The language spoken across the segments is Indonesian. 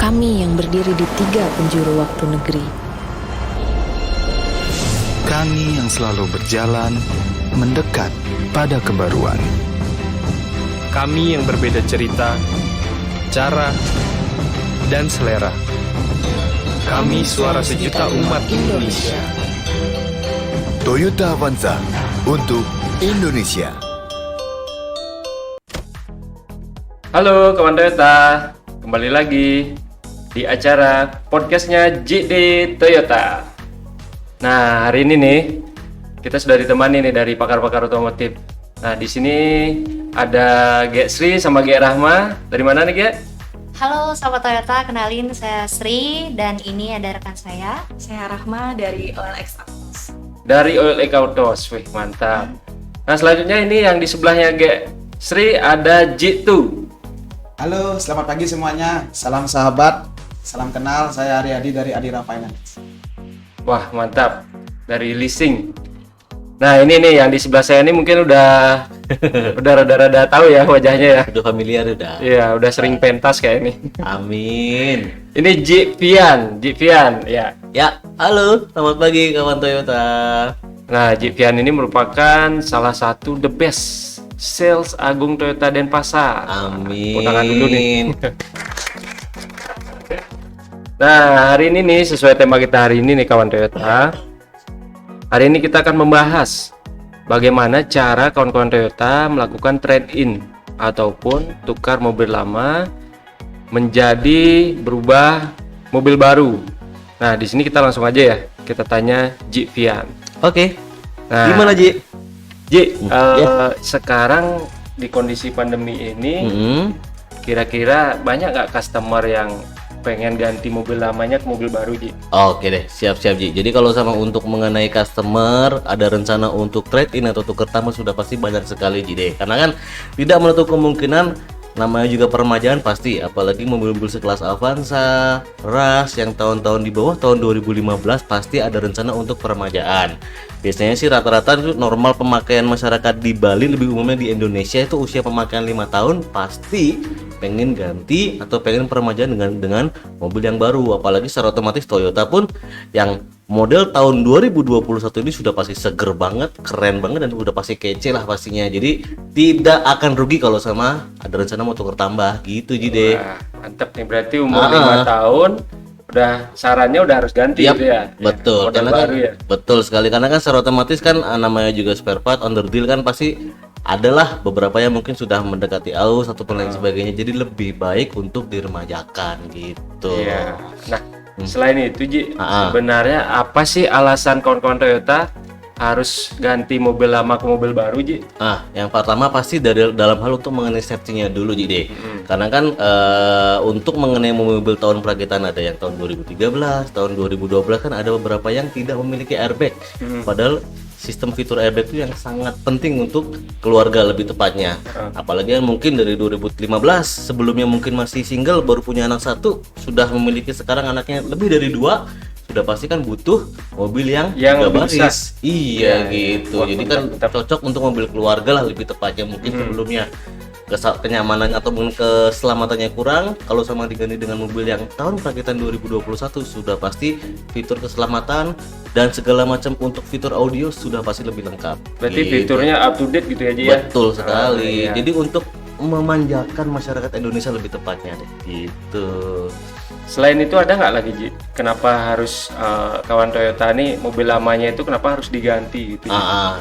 Kami yang berdiri di 3 penjuru waktu negeri. Kami yang selalu berjalan mendekat pada kebaruan. Kami yang berbeda cerita, cara, dan selera. Kami suara sejuta umat Indonesia. Toyota Avanza untuk Indonesia. Halo kawan Toyota, kembali lagi di acara podcastnya JD Toyota. Nah, hari ini nih kita sudah ditemani nih dari pakar-pakar otomotif. Nah, di sini ada Gek Sri sama Gek Rahma. Dari mana nih, Gek? Halo Sobat Toyota, kenalin saya Sri dan ini ada rekan saya. Saya Rahma dari OLX Autos. Dari OLX Autos. Wih, mantap. Nah, selanjutnya ini yang di sebelahnya Gek Sri ada Jitu. Halo, selamat pagi semuanya. Salam sahabat, salam kenal. Saya Aryadi dari Adira Finance. Wah, mantap. Dari leasing. Nah, ini nih yang di sebelah saya ini mungkin udah rada-rada tahu ya wajahnya ya. Udah familiar udah. Iya, udah sering pentas kayak ini. Amin. Ini Jivian, ya. Ya, halo, selamat pagi kawan Toyota. Nah, Jivian ini merupakan salah satu the best sales agung Toyota Denpasar. Amin. Tepuk tangan dulu nih. Nah, hari ini nih sesuai tema kita hari ini nih kawan Toyota. Hari ini kita akan membahas bagaimana cara kawan-kawan Toyota melakukan trade-in ataupun tukar mobil lama menjadi berubah mobil baru. Nah, di sini kita langsung aja ya. Kita tanya Jivian. Oke. Nah, Gimana, Ji? Ji, sekarang di kondisi pandemi ini, kira-kira banyak nggak customer yang pengen ganti mobil lamanya ke mobil baru, Ji? Oke deh, siap-siap Ji. Jadi kalau sama untuk mengenai customer, ada rencana untuk trade-in atau tukar tambah sudah pasti banyak sekali Ji deh. Karena kan tidak menutup kemungkinan namanya juga peremajaan pasti, apalagi mobil-mobil sekelas Avanza, Rush yang tahun-tahun di bawah tahun 2015 pasti ada rencana untuk peremajaan. Biasanya sih rata-rata itu normal pemakaian masyarakat di Bali, lebih umumnya di Indonesia itu usia pemakaian 5 tahun pasti pengen ganti atau pengen peremajaan dengan mobil yang baru. Apalagi secara otomatis Toyota pun yang model tahun 2021 ini sudah pasti seger banget, keren banget, dan udah pasti kece lah pastinya. Jadi tidak akan rugi kalau sama ada rencana mau tukar tambah gitu Jide. Wah, mantep nih, berarti umur 5 tahun udah sarannya udah harus ganti gitu ya. Betul, model karena baru kan, ya. betul sekali, karena kan secara otomatis kan namanya juga spare part under deal kan pasti adalah beberapa yang mungkin sudah mendekati aus atau lain sebagainya, jadi lebih baik untuk diremajakan gitu. Iya. Nah, selain itu Ji, sebenarnya apa sih alasan kawan-kawan Toyota harus ganti mobil lama ke mobil baru, Ji? Yang pertama pasti dari dalam hal untuk mengenai safety-nya dulu, Ji deh. Karena kan untuk mengenai mobil tahun perakitan ada yang tahun 2013, tahun 2012 kan ada beberapa yang tidak memiliki airbag. Padahal sistem fitur airbag itu yang sangat penting untuk keluarga lebih tepatnya. Apalagi yang mungkin dari 2015 sebelumnya mungkin masih single baru punya anak satu, sudah memiliki sekarang anaknya lebih dari 2, sudah pasti kan butuh mobil yang juga baris. Iya gitu. Jadi kan cocok untuk mobil keluarga lah lebih tepatnya, mungkin sebelumnya kenyamanan atau mungkin keselamatannya kurang, kalau sama diganti dengan mobil yang tahun perakitan 2021 sudah pasti fitur keselamatan dan segala macam untuk fitur audio sudah pasti lebih lengkap. Berarti gitu. Fiturnya up to date gitu ya Ji ya? Betul sekali. Iya. Jadi untuk memanjakan masyarakat Indonesia lebih tepatnya gitu. Selain itu ada nggak lagi Ji? Kenapa harus kawan Toyota nih mobil lamanya itu kenapa harus diganti gitu?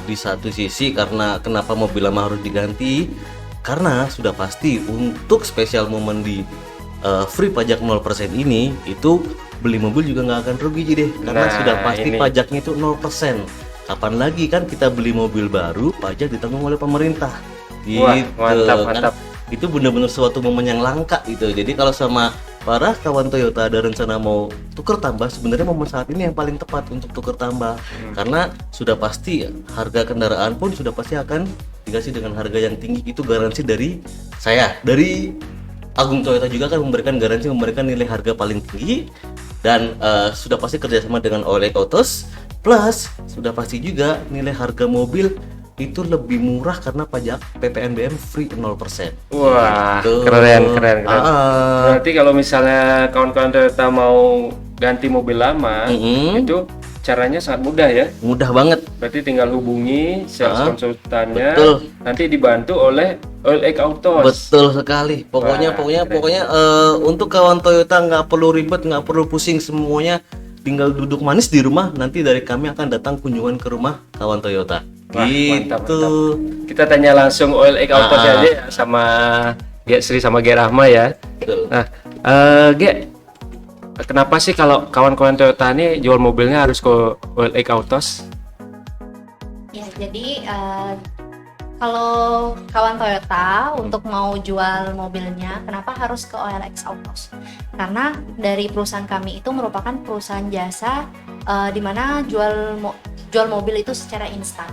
Di satu sisi karena kenapa mobil lama harus diganti? Karena sudah pasti untuk spesial momen di free pajak 0% ini itu beli mobil juga nggak akan rugi deh, karena sudah pasti pajaknya itu 0%. Kapan lagi kan kita beli mobil baru pajak ditanggung oleh pemerintah gitu. Wah, mantap. Itu benar-benar suatu momen yang langka gitu. Jadi kalau sama para kawan Toyota ada rencana mau tuker tambah, sebenarnya momen saat ini yang paling tepat untuk tuker tambah. Karena sudah pasti harga kendaraan pun sudah pasti akan dikasih dengan harga yang tinggi, itu garansi dari saya. Dari Agung Toyota juga kan memberikan nilai harga paling tinggi, dan sudah pasti kerjasama dengan OLX Autos, plus sudah pasti juga nilai harga mobil itu lebih murah karena pajak PPNBM free 0%. Wah, Gitu. keren. Ah, Berarti kalau misalnya kawan-kawan Toyota mau ganti mobil lama, itu caranya sangat mudah ya. mudah banget. Berarti tinggal hubungi sales konsultannya, Betul. nanti dibantu oleh OLX Autos. Betul sekali. Pokoknya untuk kawan Toyota nggak perlu ribet, nggak perlu pusing, semuanya tinggal duduk manis di rumah. Nanti dari kami akan datang kunjungan ke rumah kawan Toyota. Wah, mantap. Gitu. Kita tanya langsung OLX Autos aja ya sama Gek Sri sama Gek Rahma ya. Betul. Nah, Gek, kenapa sih kalau kawan-kawan Toyota ini jual mobilnya harus ke OLX Autos? Ya, jadi kalau kawan Toyota untuk mau jual mobilnya, kenapa harus ke OLX Autos? Karena dari perusahaan kami itu merupakan perusahaan jasa di mana jual mobil itu secara instan.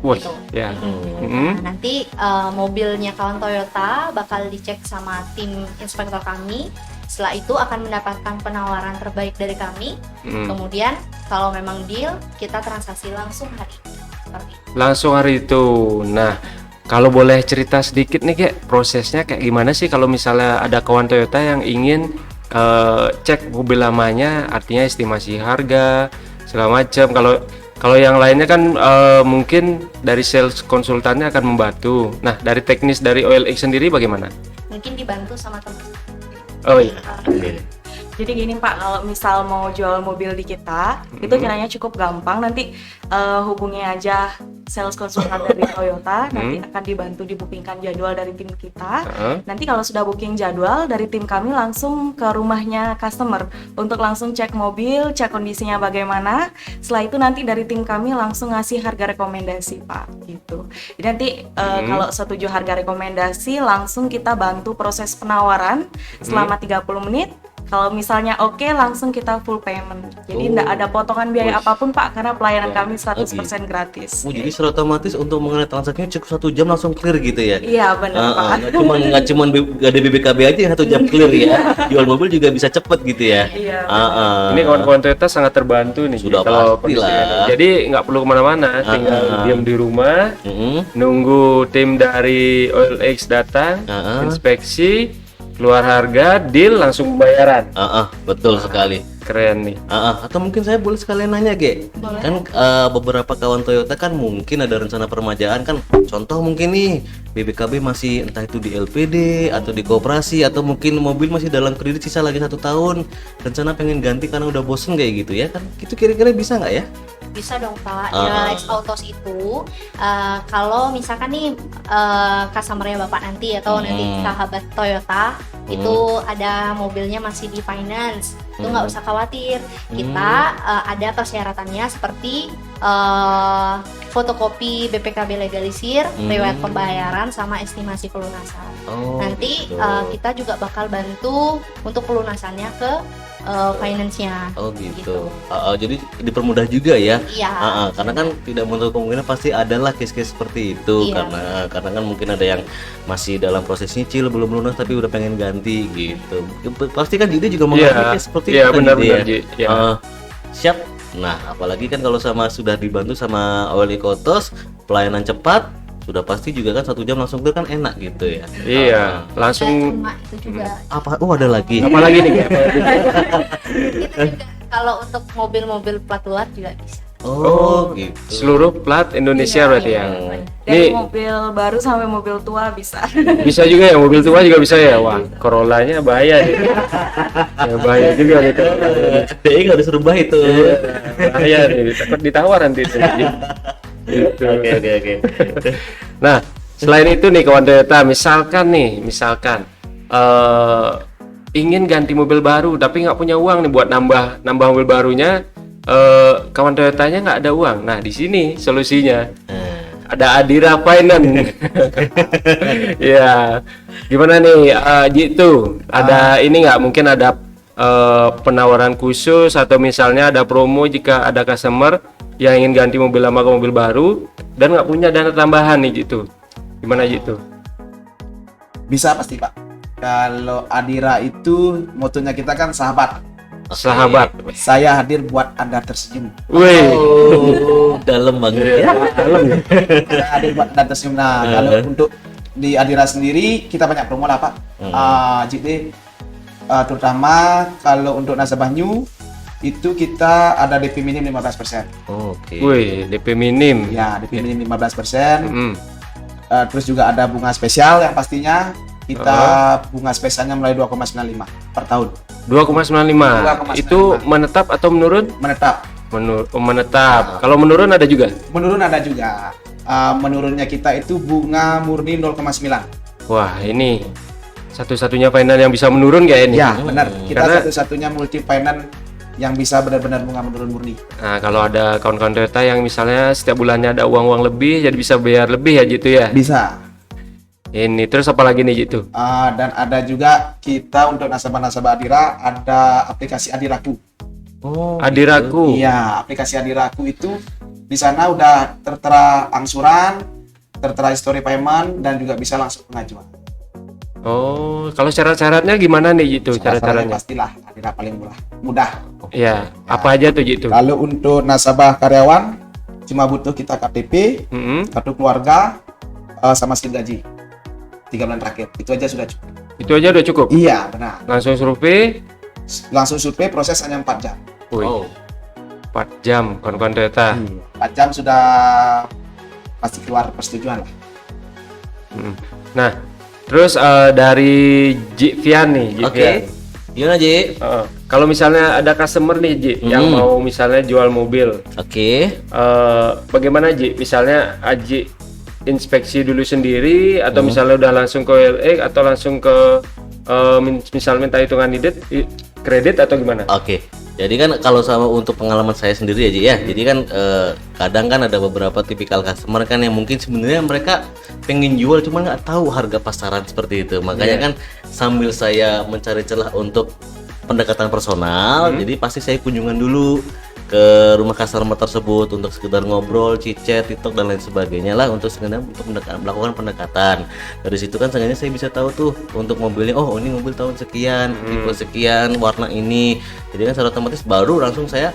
Wah, Gitu. ya. Nah, nanti mobilnya kawan Toyota bakal dicek sama tim inspektor kami. Setelah itu akan mendapatkan penawaran terbaik dari kami. Kemudian kalau memang deal, kita transaksi langsung hari itu. Seperti itu. Langsung hari itu. Nah, kalau boleh cerita sedikit nih Gek, prosesnya kayak gimana sih kalau misalnya ada kawan Toyota yang ingin cek mobil lamanya, artinya estimasi harga segala macam. Kalau yang lainnya kan mungkin dari sales konsultannya akan membantu. Nah, dari teknis dari OLX sendiri bagaimana? Mungkin dibantu sama teman. Oh iya. Jadi gini Pak, kalau misal mau jual mobil di kita, itu caranya cukup gampang. Nanti hubungi aja sales konsultan dari Toyota, nanti akan dibantu dibookingkan jadwal dari tim kita. Nanti kalau sudah booking jadwal, dari tim kami langsung ke rumahnya customer untuk langsung cek mobil, cek kondisinya bagaimana. Setelah itu nanti dari tim kami langsung ngasih harga rekomendasi Pak, gitu. Jadi nanti kalau setuju harga rekomendasi, langsung kita bantu proses penawaran selama 30 menit. Kalau misalnya oke, langsung kita full payment. Jadi tidak ada potongan biaya apapun Pak, karena pelayanan kami 100% gratis. Jadi secara otomatis untuk mengenai transaksinya cukup 1 jam langsung clear gitu ya? Iya benar Pak. Nggak cuma ada BBKB aja yang 1 jam clear ya. Jual mobil juga bisa cepet gitu ya. Iya. Ini kawan-kawan Toyota sangat terbantu nih. Sudah kalau pasti kondisi lah. ini. Jadi nggak perlu kemana-mana, tinggal diam di rumah, nunggu tim dari OLX datang, inspeksi, keluar harga, deal, langsung pembayaran. Betul sekali. Keren nih. Atau mungkin saya boleh sekalian nanya, Ge? Kan beberapa kawan Toyota kan mungkin ada rencana permajaan kan. Contoh mungkin nih BBKB masih entah itu di LPD atau di koperasi, atau mungkin mobil masih dalam kredit sisa lagi 1 tahun. Rencana pengen ganti karena udah bosen kayak gitu ya kan? Itu kira-kira bisa nggak ya? Bisa dong Pak. Di OLX Autos itu kalau misalkan nih customer-nya Bapak nanti atau nanti sahabat Toyota itu ada mobilnya masih di finance, itu nggak usah khawatir. Kita ada persyaratannya seperti fotokopi BPKB legalisir, riwayat pembayaran, sama estimasi pelunasan. Nanti kita juga bakal bantu untuk pelunasannya ke finance-nya. Gitu. Jadi dipermudah juga ya. Iya. Karena kan tidak menutup kemungkinan pasti adalah case-case seperti itu. Iya. Karena kan mungkin ada yang masih dalam proses nyicil belum lunas tapi udah pengen ganti gitu. Pasti kan Jide juga mengalami case seperti itu. Iya, benar-benar. Siap. Nah, apalagi kan kalau sudah dibantu sama OLX Autos, pelayanan cepat, sudah pasti juga kan 1 jam langsung clear kan enak gitu ya. Iya, langsung. Cuma itu juga. Apa? Ada lagi. Apa lagi nih? Itu juga kalau untuk mobil-mobil plat luar juga bisa. Gitu. Seluruh plat Indonesia berarti ya. Dari Ini mobil baru sampai mobil tua bisa. bisa juga ya, mobil tua juga bisa ya. Wah, Corollanya bahaya nih. Ya, bahaya juga gitu. Dia nggak disuruh bahaya itu. Bahaya nih, takut ditawar nanti itu. Gitu. Oke. Nah, selain itu nih kawan Toyota, misalkan ingin ganti mobil baru tapi nggak punya uang nih buat nambah mobil barunya, kawan Toyotanya nggak ada uang. Nah, di sini solusinya ada Adira Finance. Ya, gimana nih Jitu? Ada ini nggak, mungkin ada penawaran khusus atau misalnya ada promo jika ada customer yang ingin ganti mobil lama ke mobil baru dan nggak punya dana tambahan nih gitu. Gimana gitu? Bisa pasti Pak. Kalau Adira itu motonya kita kan sahabat. sahabat. Saya hadir buat Anda tersenyum. Wih, Oh, dalam banget ya. Saya hadir buat Anda tersenyum. Nah, kalau untuk di Adira sendiri kita banyak promo lah Pak. Jadi terutama kalau untuk nasabah new itu kita ada DP minim 15%. Oke. wih, DP minim. Ya, DP minim 15%. Mm. Terus juga ada bunga spesial yang pastinya kita bunga spesialnya mulai 2,95 per tahun. 2,95. 2,95. Itu menetap atau menurun? Menetap. Menetap. Kalau menurun ada juga? Menurun ada juga. Menurunnya kita itu bunga murni 0,9. Wah, ini satu-satunya finance yang bisa menurun kayak ini. Ya, benar. Kita Karena- satu-satunya multi finance yang bisa benar-benar bunga menurun murni. Nah, kalau ada kawan-kawan Toyota yang misalnya setiap bulannya ada uang-uang lebih, jadi bisa bayar lebih ya gitu ya. Bisa. Ini terus apa lagi nih gitu? Dan ada juga kita untuk nasabah-nasabah Adira ada aplikasi Adiraku. Oh, Adiraku. Iya, aplikasi Adiraku itu di sana udah tertera angsuran, tertera history payment dan juga bisa langsung pengajuan. Oh, kalau syarat-syaratnya gimana nih gitu Syarat-syaratnya cara-caranya? pastilah Adira paling mudah. Ya, apa aja tuh gitu? Kalau untuk nasabah karyawan cuma butuh kita KTP, Mm-mm. kartu keluarga, sama slip gaji 3 bulan terakhir. Itu aja sudah cukup. Itu aja udah cukup. Iya, benar. Langsung survei. Langsung survei, proses hanya 4 jam. Wih, Oh, 4 jam kawan-kawan Toyota. 4 jam sudah pasti keluar persetujuan lah. Mm. Nah, terus dari Jivian nih, oke. Jivian. Gimana, Ji? Kalau misalnya ada customer nih, Ji, yang mau misalnya jual mobil, Oke. bagaimana Ji? Misalnya Aji inspeksi dulu sendiri atau misalnya udah langsung ke WLE atau langsung ke misal minta hitungan kredit atau gimana? Oke. Jadi kan kalau sama untuk pengalaman saya sendiri ya, Ji ya. Jadi kan kadang kan ada beberapa tipikal customer kan yang mungkin sebenarnya mereka pengen jual cuma nggak tahu harga pasaran seperti itu. Makanya kan sambil saya mencari celah untuk pendekatan personal, jadi pasti saya kunjungan dulu ke rumah customer tersebut untuk sekedar ngobrol, chit-chat, TikTok dan lain sebagainya lah untuk sekedar untuk melakukan pendekatan. Dari situ kan seenggaknya saya bisa tahu tuh untuk mobilnya, oh ini mobil tahun sekian, tipe sekian, warna ini. Jadi kan secara otomatis baru langsung saya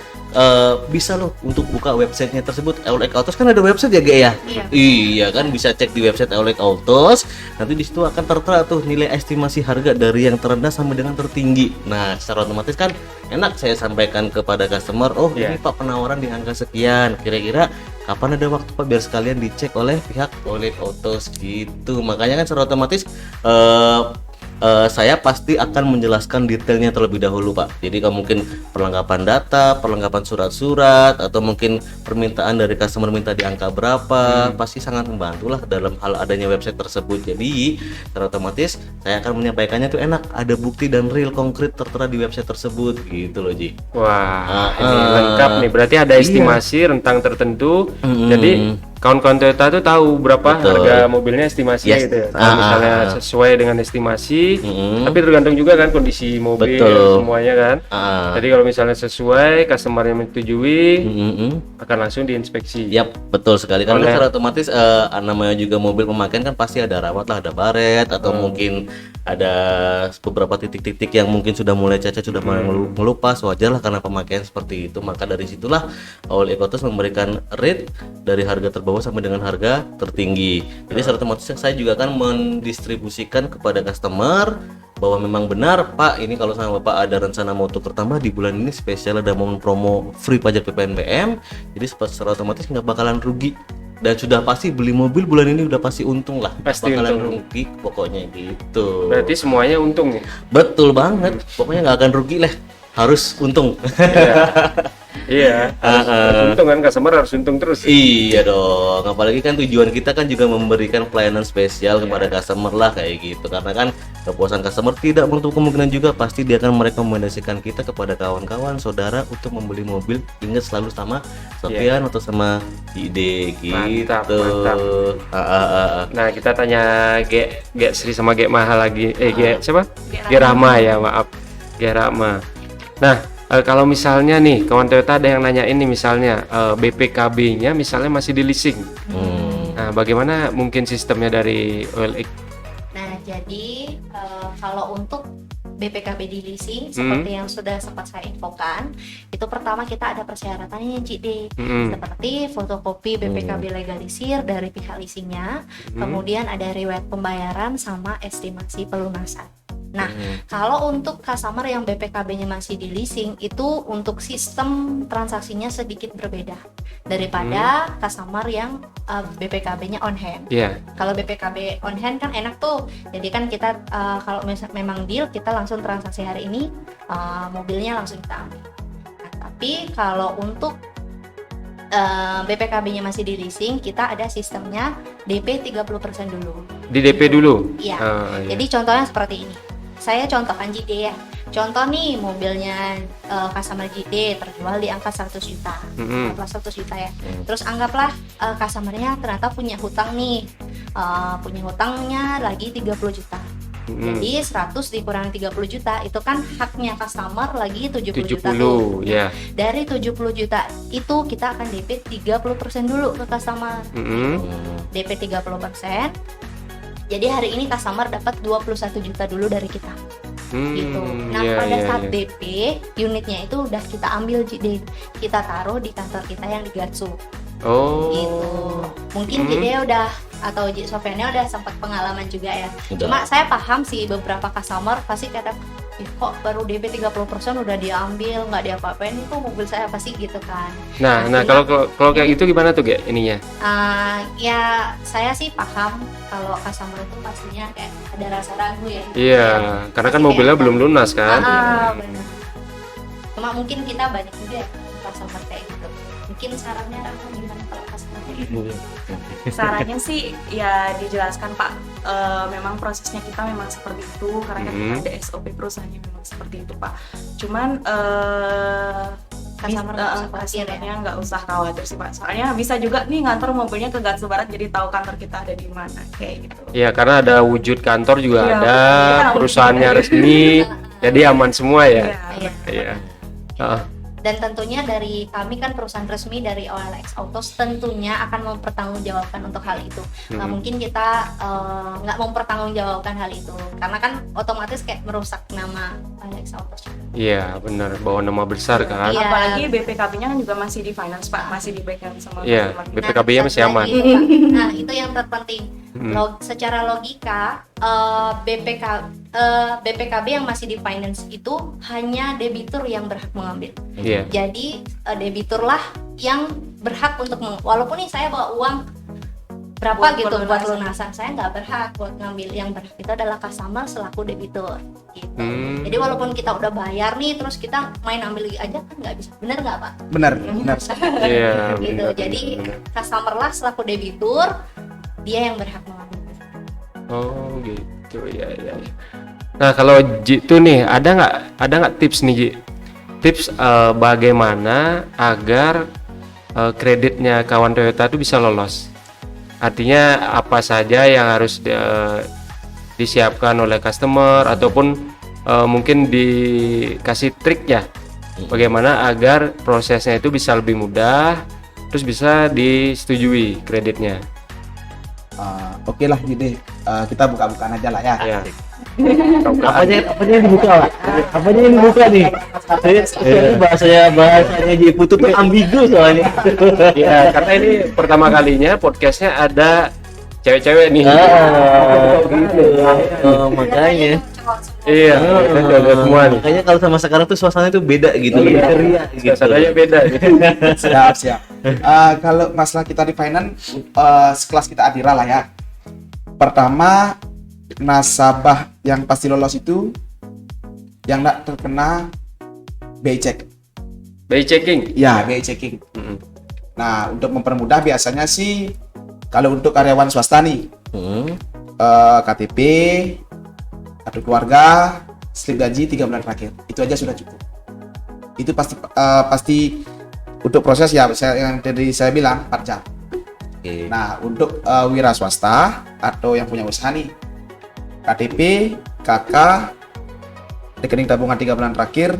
bisa loh untuk buka websitenya tersebut. Eurolek Autos kan ada website ya, Ge ya? Iya kan, bisa cek di website Eurolek Autos. Nanti di situ akan tertera tuh nilai estimasi harga dari yang terendah sampai dengan tertinggi. Nah, secara otomatis kan enak saya sampaikan kepada customer, oh ini Pak penawaran di angka sekian, kira-kira kapan ada waktu Pak biar sekalian dicek oleh pihak Eurolek Autos gitu. Makanya kan secara otomatis saya pasti akan menjelaskan detailnya terlebih dahulu Pak. Jadi kalau mungkin perlengkapan data, perlengkapan surat-surat, atau mungkin permintaan dari customer minta di angka berapa, pasti sangat membantu lah dalam hal adanya website tersebut. Jadi secara otomatis saya akan menyampaikannya tuh enak, ada bukti dan real konkret tertera di website tersebut gitu loh Ji. Wah, ini lengkap nih. Berarti ada estimasi rentang tertentu. Jadi kawan-kawan Toyota tuh tahu berapa harga mobilnya estimasinya gitu ya. Kalau misalnya sesuai dengan estimasi, tapi tergantung juga kan kondisi mobil semuanya kan. Jadi kalau misalnya sesuai, customer yang menyetujui, akan langsung diinspeksi. Yap, betul sekali. Karena secara otomatis namanya juga mobil pemakaian kan pasti ada rawat lah, ada baret atau mungkin ada beberapa titik-titik yang mungkin sudah mulai cacat, sudah mulai melupas, wajar lah karena pemakaian seperti itu. Maka dari situlah Eurolek Autos memberikan rate dari harga terbawah sampai dengan harga tertinggi. Jadi secara otomatis saya juga kan mendistribusikan kepada customer bahwa memang benar Pak, ini kalau sama Bapak ada rencana mau tukar tambah di bulan ini spesial ada momen promo free pajak PPNBM, jadi secara otomatis nggak bakalan rugi. Dan sudah pasti beli mobil bulan ini udah pasti untung lah, Pasti bakalan untung. rugi pokoknya gitu. Berarti semuanya untung nih. Betul banget, pokoknya nggak akan rugi lah, harus untung. Iya, harus untung kan, customer harus untung terus. Iya dong, apalagi kan tujuan kita kan juga memberikan pelayanan spesial kepada customer lah kayak gitu. Karena kan kepuasan customer tidak menutup kemungkinan juga pasti dia akan merekomendasikan kita kepada kawan-kawan, saudara untuk membeli mobil. Ingat selalu sama Sofian atau sama Ide gitu. Mantap. Nah, kita tanya G Sri sama G Mahal lagi. G siapa? G Rahma ya, maaf. G Rahma. Nah, kalau misalnya nih kawan Toyota ada yang nanya ini misalnya BPKB-nya misalnya masih di leasing. Nah, bagaimana mungkin sistemnya dari OLX? Nah, jadi kalau untuk BPKB di leasing seperti yang sudah sempat saya infokan, itu pertama kita ada persyaratannya Cik D, seperti fotokopi BPKB legalisir dari pihak leasingnya, kemudian ada riwayat pembayaran sama estimasi pelunasan. Nah, kalau untuk customer yang BPKB-nya masih di leasing, itu untuk sistem transaksinya sedikit berbeda daripada customer yang BPKB-nya on hand. Kalau BPKB on hand kan enak tuh, jadi kan kita kalau memang deal kita langsung transaksi hari ini, mobilnya langsung kita ambil. Nah, tapi kalau untuk BPKB-nya masih di leasing, kita ada sistemnya DP 30% dulu. Di DP dulu? Iya. Jadi contohnya seperti ini. Saya contohkan JD ya. Contoh nih mobilnya customer JD terjual di angka 100 juta. Anggaplah 100 juta ya. Terus anggaplah customernya ternyata punya hutang nih. Punya hutangnya lagi 30 juta. Jadi 100 dikurangi 30 juta itu kan haknya customer lagi 70 juta tuh. Dari 70 juta itu kita akan DP 30% dulu ke customer. DP 30%. Jadi hari ini customer dapat 21 juta dulu dari kita. Gitu. Nah, pada saat DP, unitnya itu udah kita ambil, kita taruh di kantor kita yang di Gatsu. Gitu. Mungkin dia udah atau Sofiannya udah sempat pengalaman juga ya. Cuma saya paham sih beberapa customer pasti kadang kok baru DP 30% udah diambil, nggak diapa-apain, itu mobil saya pasti gitu kan. Nah kalau kayak gitu gimana tuh kayak ininya? Ya saya sih paham kalau customer itu pastinya kayak ada rasa ragu ya. Iya, karena kan mobilnya belum lunas kan. Benar. Cuma mungkin kita banyak juga customer kayak gitu. Mungkin sarannya apa gimana kalau customer kayak gitu? Sarannya sih ya dijelaskan Pak, memang prosesnya kita memang seperti itu karena kan kita ada SOP perusahaannya memang seperti itu Pak. Cuman customernya nggak usah khawatir sih Pak. Soalnya bisa juga nih ngantor mobilnya ke Gatsu Barat jadi tahu kantor kita ada di mana kayak gitu. Iya, karena ada wujud kantor juga ada, perusahaannya resmi, jadi aman semua ya. Iya. Dan tentunya dari kami kan perusahaan resmi dari OLX Autos tentunya akan mempertanggungjawabkan untuk hal itu. Nggak mungkin kita nggak mempertanggungjawabkan hal itu karena kan otomatis kayak merusak nama OLX Autos. Iya benar, bawa nama besar kan. Apalagi BPKB-nya kan juga masih di finance Pak, masih dipegang sama BPKB-nya masih aman. Nah itu yang terpenting. Secara logika BPKB yang masih di finance itu hanya debitur yang berhak mengambil. Jadi debiturlah yang berhak untuk walaupun nih saya bawa uang berapa gitu buat lunasan, saya nggak berhak buat ngambil. Yang berhak itu adalah customer selaku debitur gitu. Jadi walaupun kita udah bayar nih terus kita main ambil aja kan nggak bisa, bener nggak Pak? Benar. Gitu. Jadi customer lah selaku debitur, dia yang berhak mengambil. Oh gitu ya. Nah kalau Ji tuh nih ada nggak tips nih Ji? Tips bagaimana agar kreditnya kawan Toyota itu bisa lolos? Artinya apa saja yang harus disiapkan oleh customer ataupun mungkin dikasih trik ya, bagaimana agar prosesnya itu bisa lebih mudah, terus bisa disetujui kreditnya. Oke lah jadi kita buka-bukaan aja lah ya. Apanya yang dibuka Pak? Apanya yang dibuka nih? Bahasanya Ji Putu tuh ambigu soalnya. Ya karena ini pertama kalinya podcastnya ada cewek-cewek nih. Gitu. Makanya. Iya, semua nih. Makanya kalau sama sekarang tuh suasananya tuh beda gitu, lebih ceria gitu. Suasananya beda. Siap. Kalau masalah kita di finance, sekelas kita Adira lah ya. Pertama, nasabah yang pasti lolos itu yang nggak terkena BI check. BI checking? Ya, BI checking. Nah, untuk mempermudah biasanya sih kalau untuk karyawan swasta nih, KTP, kartu keluarga, slip gaji 3 bulan terakhir, itu aja sudah cukup. Itu pasti untuk proses ya, yang tadi saya bilang 4 jam. Nah, untuk wira swasta atau yang punya usaha nih, KTP, KK, rekening tabungan 3 bulan terakhir,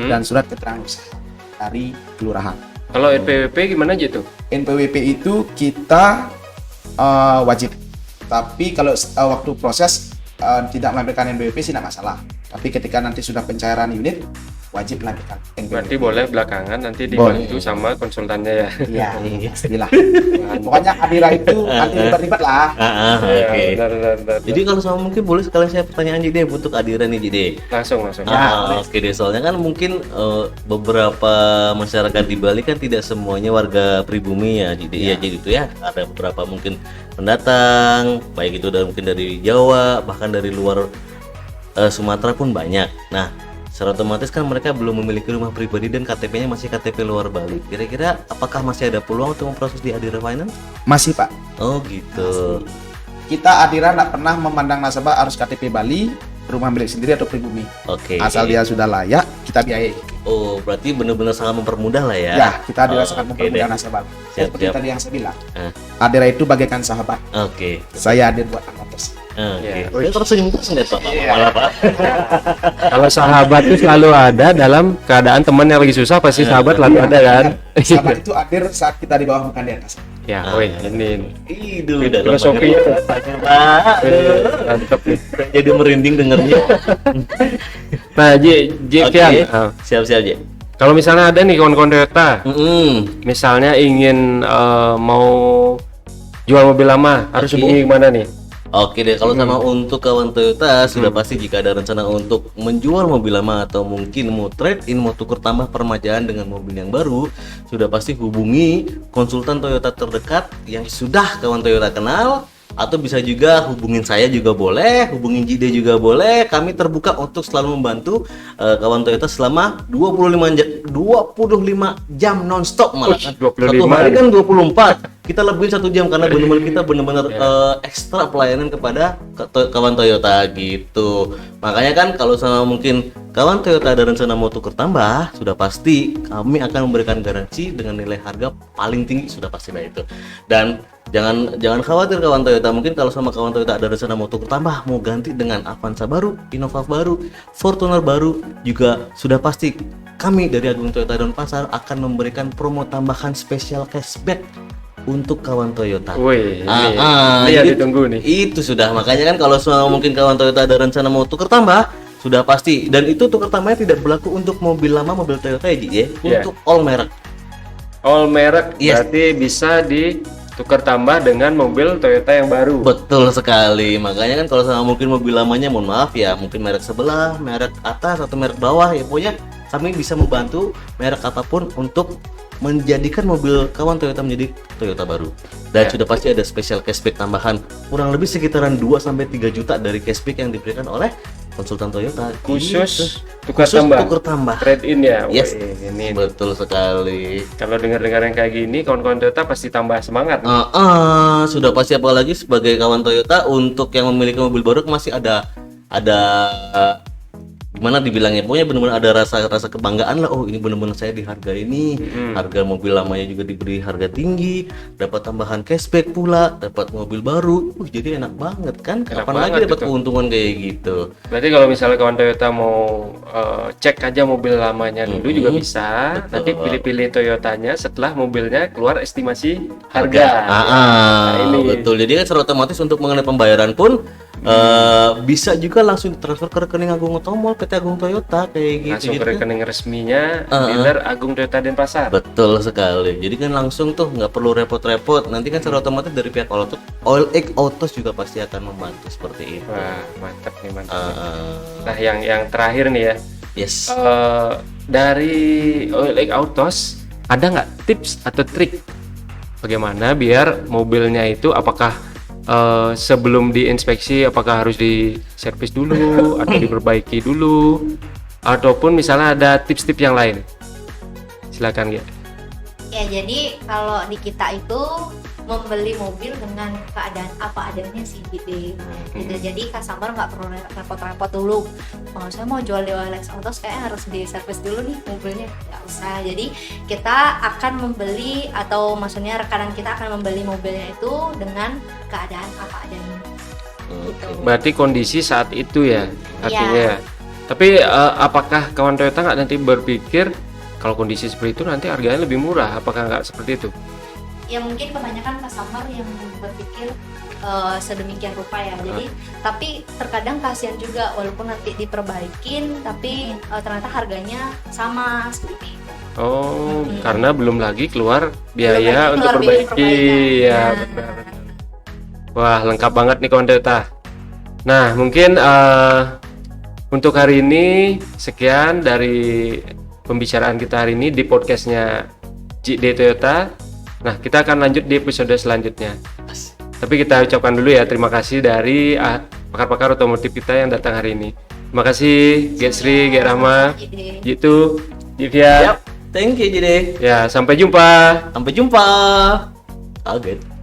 dan surat keterangan usaha dari kelurahan. Kalau NPWP gimana aja tuh? NPWP itu kita wajib, tapi kalau waktu proses tidak melampirkan NPWP sih tidak masalah. Tapi ketika nanti sudah pencairan unit, wajib lah kita NPWP. Berarti boleh belakangan nanti dibantu sama konsultannya ya. Iya, pastilah. Pokoknya Adira itu anti ribet-ribet lah. Oke. Benar. Jadi kalau sama mungkin boleh sekalian saya pertanyaan Jide untuk Adira nih Jide. Langsung. Oke deh, soalnya kan mungkin beberapa masyarakat di Bali kan tidak semuanya warga pribumi ya, jadi jadi itu ya ada beberapa mungkin pendatang, baik itu mungkin dari Jawa, bahkan dari luar Sumatera pun banyak. Nah, secara otomatis kan mereka belum memiliki rumah pribadi dan KTP-nya masih KTP luar Bali. Kira-kira apakah masih ada peluang untuk memproses di Adira Finance? Masih Pak. Oh gitu. Kita Adira nggak pernah memandang nasabah harus KTP Bali, rumah milik sendiri atau pribumi. Oke. Asal dia sudah layak, kita biayai. Oh, berarti benar-benar sangat mempermudah lah ya. Ya, kita Adira sangat oke mempermudah deh. nasabah. Siap, Seperti siap. tadi yang saya bilang. Ah. Adira itu bagaikan sahabat. Oke. Saya hadir buat anggota. Oke. Saya terus senyum terus nggak Pak? Malah Pak. Kalau sahabat itu selalu ada dalam keadaan teman yang lagi susah, pasti sahabat selalu ada kan. Sahabat itu hadir saat kita di bawah bukan di atas. Ya, woi, ini Itu filosofinya tuh. Pak. Mantep nih. Jadi merinding dengernya. Nah, Ji Oke. Fian, Siap-siap aja. kalau misalnya ada nih kawan-kawan Toyota, Mm-mm. misalnya ingin mau jual mobil lama, harus Oke. hubungi gimana nih? Oke deh, kalau sama untuk kawan Toyota sudah pasti jika ada rencana untuk menjual mobil lama atau mungkin mau trade in, mau tukar tambah permajaan dengan mobil yang baru, sudah pasti hubungi konsultan Toyota terdekat yang sudah kawan Toyota kenal, atau bisa juga hubungin saya juga boleh, hubungin Jide juga boleh. Kami terbuka untuk selalu membantu kawan Toyota selama 25 jam nonstop malah. 25. Satu hari kan 24. Kita lebihin 1 jam karena benar-benar kita benar-benar ekstra pelayanan kepada kawan Toyota gitu. Makanya kan kalau sama mungkin kawan Toyota ada rencana mau tukar tambah, sudah pasti kami akan memberikan garansi dengan nilai harga paling tinggi, sudah pasti lah itu. Dan jangan khawatir kawan Toyota, mungkin kalau sama kawan Toyota ada rencana mau tukar tambah, mau ganti dengan Avanza baru, Innova baru, Fortuner baru, juga sudah pasti kami dari Agung Toyota dan Pasar akan memberikan promo tambahan spesial cashback untuk kawan Toyota. Wih, ini Jadi yang ditunggu nih. Itu sudah, makanya kan kalau semua mungkin kawan Toyota ada rencana mau tukar tambah, sudah pasti. Dan itu tukar tambahnya tidak berlaku untuk mobil lama, mobil Toyota ya, Ji, ya. Iya. Untuk all merek. All merek Yes. berarti bisa ditukar tambah dengan mobil Toyota yang baru. Betul sekali. Makanya kan kalau sama mungkin mobil lamanya, mohon maaf ya, mungkin merek sebelah, merek atas atau merek bawah ya, pokoknya kami bisa membantu merek apapun untuk menjadikan mobil kawan Toyota menjadi Toyota baru. Dan sudah pasti ada special cashback tambahan kurang lebih sekitaran 2-3 juta dari cashback yang diberikan oleh konsultan Toyota. Khusus Gitu. tukar Khusus tambah. tukar tambah. Trade in ya. Yes. Wih, ini Betul sekali. kalau dengar-dengar yang kayak gini, kawan-kawan Toyota pasti tambah semangat. Sudah pasti, apalagi sebagai kawan Toyota untuk yang memiliki mobil baru masih ada gimana dibilangnya, pokoknya benar-benar ada rasa kebanggaan lah. Oh, ini benar-benar saya dihargai ini. Harga mobil lamanya juga diberi harga tinggi, dapat tambahan cashback pula, dapat mobil baru. Jadi enak banget kan? Enak Kapan lagi banget dapat itu. keuntungan kayak gitu? Berarti kalau misalnya kawan Toyota mau cek aja mobil lamanya dulu juga bisa. Betul. Nanti pilih-pilih Toyotanya setelah mobilnya keluar estimasi harga. ini. Betul. Jadi kan secara otomatis untuk mengenai pembayaran pun bisa juga langsung transfer ke rekening Agung Otomol PT Agung Toyota kayak gitu. Langsung Jadi ke kan- rekening resminya dealer Agung Toyota Denpasar. Betul sekali. Jadi kan langsung tuh nggak perlu repot-repot. Nanti kan secara otomatis dari pihak Oil X Autos juga pasti akan membantu seperti itu. Wah, mantap nih, mantap. Uh, Nah, yang terakhir nih ya. yes. Dari Oil X Autos ada nggak tips atau trik bagaimana biar mobilnya itu apakah sebelum diinspeksi apakah harus diservis dulu atau diperbaiki dulu, ataupun misalnya ada tips-tips yang lain? Silakan ya. Ya, jadi kalau di kita itu membeli mobil dengan keadaan apa adanya sih gitu. Jadi customer nggak perlu repot-repot dulu. Kalau saya mau jual di OLX Autos kayak harus diservis dulu nih mobilnya, nggak usah. Jadi kita akan membeli, atau maksudnya rekanan kita akan membeli mobilnya itu dengan keadaan apa adanya. Gitu. Berarti kondisi saat itu ya artinya Iya. ya. Tapi apakah kawan Toyota nggak nanti berpikir kalau kondisi seperti itu nanti harganya lebih murah? Apakah nggak seperti itu? Ya mungkin kebanyakan customer yang berpikir sedemikian rupa ya. Jadi tapi terkadang kasihan juga walaupun nanti diperbaikin tapi ternyata harganya sama seperti itu. Oh, karena belum lagi keluar biaya Belum lagi untuk keluar biaya perbaiki. perbaikan. Ya, Nah. benar. Wah, lengkap banget nih kawan Toyota. Nah, mungkin untuk hari ini sekian dari pembicaraan kita hari ini di podcastnya JD Toyota. Nah, kita akan lanjut di episode selanjutnya. Tapi kita ucapkan dulu ya terima kasih dari pakar-pakar otomotif kita yang datang hari ini. Terima kasih Gesri, Gerama, Ide. gitu, Divya. Thank you, JD. Ya, sampai jumpa. Sampai jumpa. Kaget.